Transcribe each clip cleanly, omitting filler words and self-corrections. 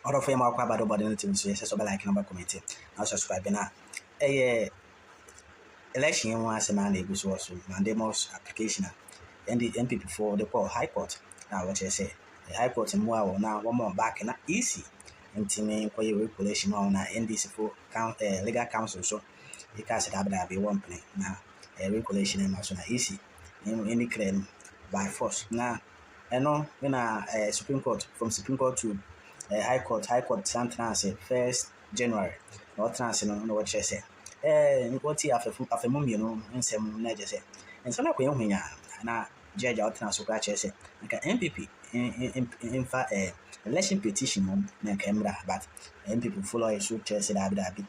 Order for my body body team so yes so like number committee now subscribe na election was a man able so mandamus application and the NPP for the call High Court. Now what you say the High Court and more now one more back and easy and team regulation on NDC for legal council so because it be one play now regulation and also easy in any claim by force now and no when Supreme Court from Supreme Court to High Court something say 1st January or trans no what you say what you after mum you know in some just say and so like when na judge out trans so say like NPP in fact election petition mum na camera but NPP follow a so say that be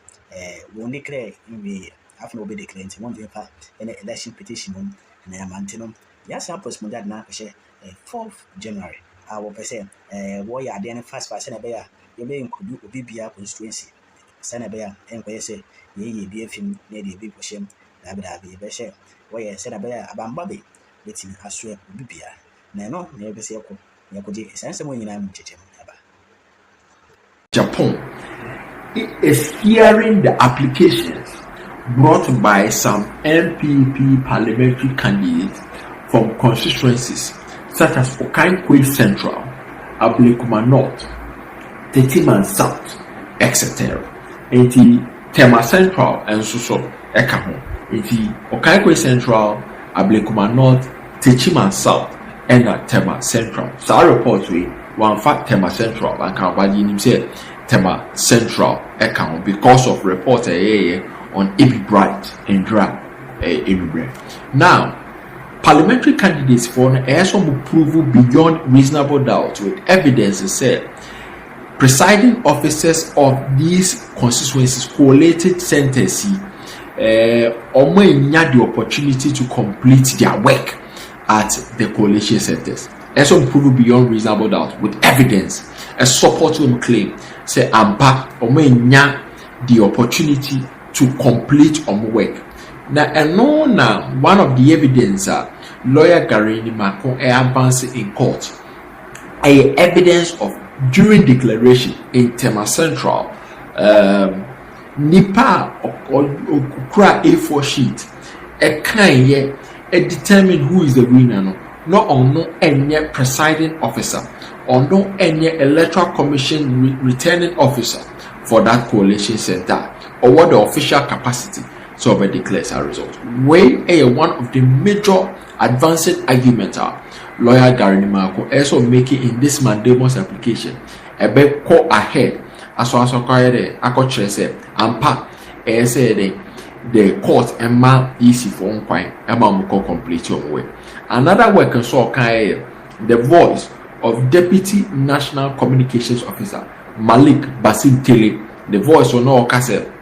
when declare we have no be declare won in fact an election petition mum na mantenum yes post mo that na say 4th January I will say, warrior then fast and a bear, you may include Obibia constituency. Senabea, and where say, ye be a film, lady be push him, that be a bear, where Senabea about Bobby, waiting a swear Obibia. No, never say, you could sense someone in I'm Japan is hearing the applications brought by some NPP parliamentary candidates from constituencies such as Okankwe Central, Ablekuma North, Tetiman South, etc. Enti Tema Central and so Ekaho. Enti Okankwe Central, Ablekuma North, Tetiman South, and Tema Central. So I report we one fact Tema Central and Kawadi say Tema Central Ekaho because of report on Ibi Bright and Dra Ibi. Now parliamentary candidates for some approval beyond reasonable doubt with evidence said presiding officers of these constituencies collated centers had the opportunity to complete their work at the coalition centers. Some approval beyond reasonable doubt with evidence a support to claim say ampa the opportunity to complete work. Now, one of the evidence lawyer Garini Mako advance in court evidence of during declaration in Tema Central Nipa Okra A4 sheet determine who is the winner no on no any presiding officer or no any electoral commission returning officer for that coalition center or what the official capacity so we declares a result. One of the major advanced arguments lawyer Gary Nimako also making in this mandamus application a bit call ahead as well as a say ampa say the court and ma easy for one point and complete your way. Another work and so the voice of Deputy National Communications Officer Malik Basim Tele, the voice of no cassette.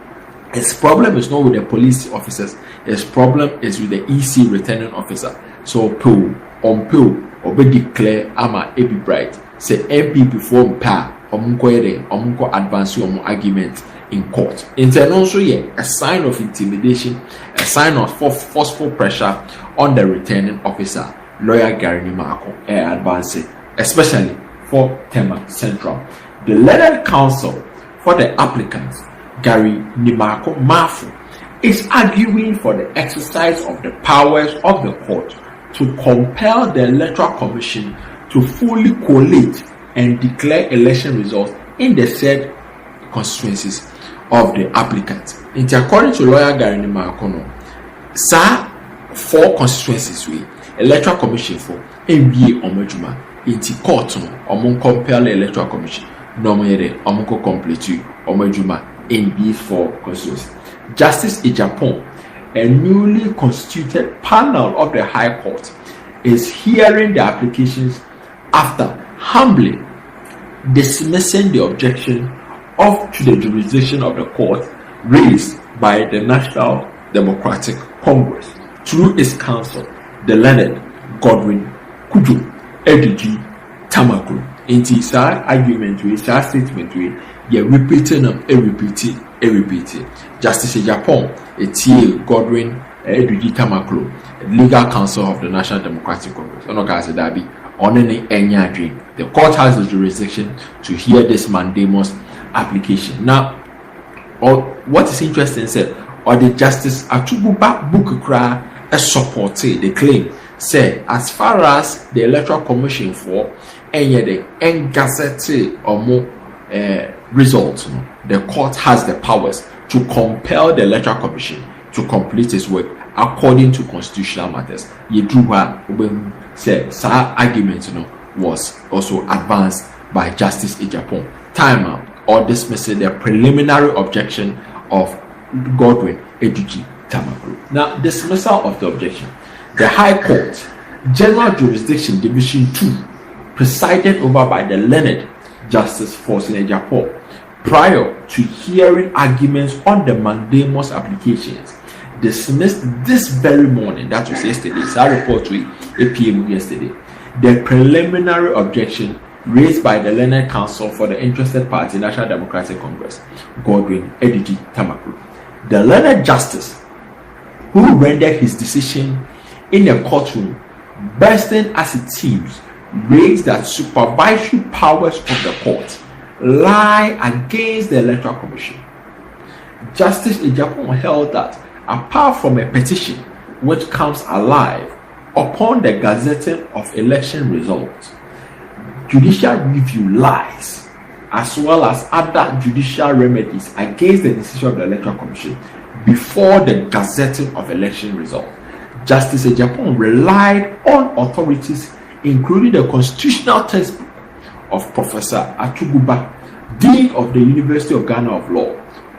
His problem is not with the police officers. His problem is with the EC returning officer. So pill or be declare ama ebi bright. Say MPP form pa omunko advance your argument in court. And also a sign of intimidation, a sign of forceful pressure on the returning officer, lawyer Gary Nimako advance, especially for Tema Central. The legal counsel for the applicants Gary Nimako Mafu is arguing for the exercise of the powers of the court to compel the Electoral Commission to fully collate and declare election results in the said constituencies of the applicants. According to lawyer Gary Nimako, sir, 4 constituencies we Electoral Commission for NBA Omejuma into court compel the Electoral Commission normally complete Omejuma in these 4 constituencies. Justice Ijapon, a newly constituted panel of the High Court, is hearing the applications after humbly dismissing the objection to the jurisdiction of the court raised by the National Democratic Congress through its counsel, the learned Godwin Kuju Edigi Tamakru. In his argument with his statement with repeating them repeating. Justice Japan, Godwin Edigi Tamakru, legal counsel of the National Democratic Congress. on any dream. The court has the jurisdiction to hear this mandamus application. Now, or what is interesting said, or the Justice Atuguba book cry supported the claim, say as far as the Electoral Commission for any gazette or more results, the court has the powers to compel the Electoral Commission to complete its work according to constitutional matters. Yedruwa said sa argument was also advanced by Justice Ejapon. Time out or dismissing the preliminary objection of Godwin Eduji Tamagro. Now, dismissal of the objection. The High Court, General Jurisdiction Division 2, presided over by the learned Justice Fortune Ejapon, prior to hearing arguments on the mandamus applications, dismissed this very morning, that was yesterday, so I report to 8 p.m. yesterday, the preliminary objection raised by the learned counsel for the interested party, National Democratic Congress, Godwin Ediji Tamakuru. The learned justice, who rendered his decision in a courtroom, bursting as it seems, raised that supervisory powers of the court lie against the Electoral Commission. Justice Ejapon held that apart from a petition which comes alive upon the gazetting of election results, judicial review lies, as well as other judicial remedies against the decision of the Electoral Commission before the gazetting of election results. Justice Ejapon relied on authorities, including the constitutional textbook of Professor Atuguba, Dean of the University of Ghana of Law,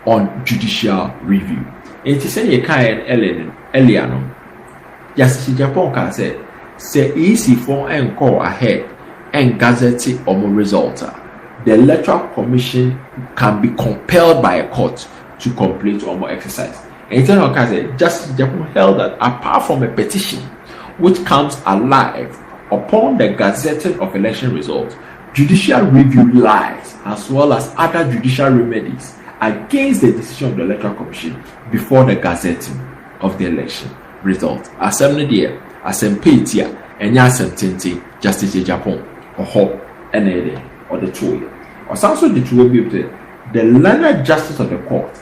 on judicial review. And to say Eliano, Justice Ejapon can say easy for and call ahead and gazette or more result. The Electoral Commission can be compelled by a court to complete or more exercise. And in terms of Justice Ejapon held that apart from a petition which comes alive upon the gazetting of election results, judicial review lies, as well as other judicial remedies against the decision of the Electoral Commission before the gazetting of the election result. Assembly there, assembly here, and Yassentente, Justice Ejapon, or Hop, and or the two. Or also the two will be the learned justice of the court,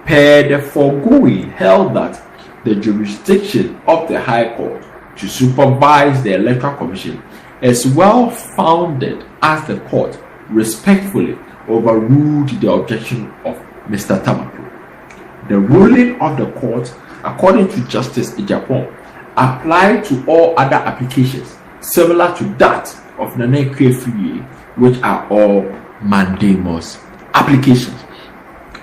per the foregoing, held that the jurisdiction of the High Court to supervise the Electoral Commission is well founded, as the court respectfully overruled the objection of Mr. Tamakuru. The ruling of the court, according to Justice Ejapon, applied to all other applications similar to that of Nana Kwefie, which are all mandamus applications.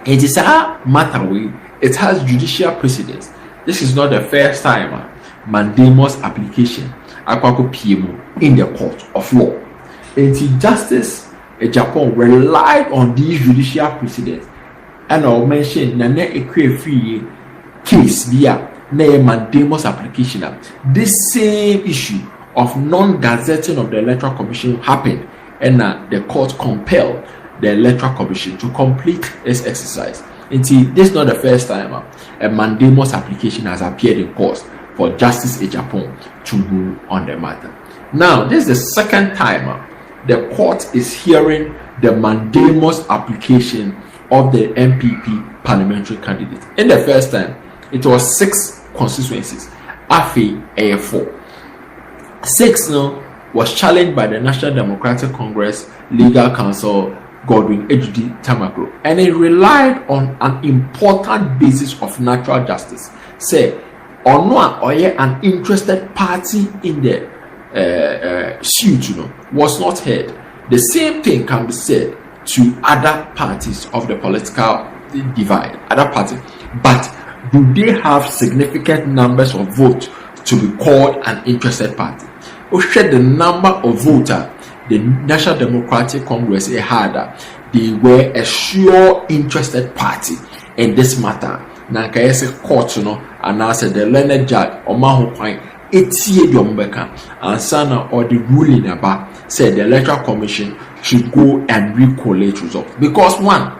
It is a matter where it has judicial precedence. This is not the first time mandamus application akwako PMO in the court of law. And Justice Ejapon relied on these judicial precedents, and I'll mention Nana Kwefie case via mandamus application. This same issue of non-gazetting of the Electoral Commission happened, and the court compelled the Electoral Commission to complete its exercise. Until this is not the first time a mandamus application has appeared in court for Justice Ejapon to rule on the matter. Now, this is the second time the court is hearing the mandamus application of the NPP parliamentary candidate. In the first time, it was 6 constituencies. Afi A4. 6 now was challenged by the National Democratic Congress Legal Counsel Godwin Edudi Tamakuru, and it relied on an important basis of natural justice. Say, or no, or an interested party in the suit, was not heard. The same thing can be said to other parties of the political divide, other parties, but do they have significant numbers of votes to be called an interested party? Or should the number of voters the National Democratic Congress had, they were a sure interested party in this matter. Na kayese court and I said the learned judge or mahu point etie dombeka and sana or the ruling about said the Electoral Commission should go and recollate results because one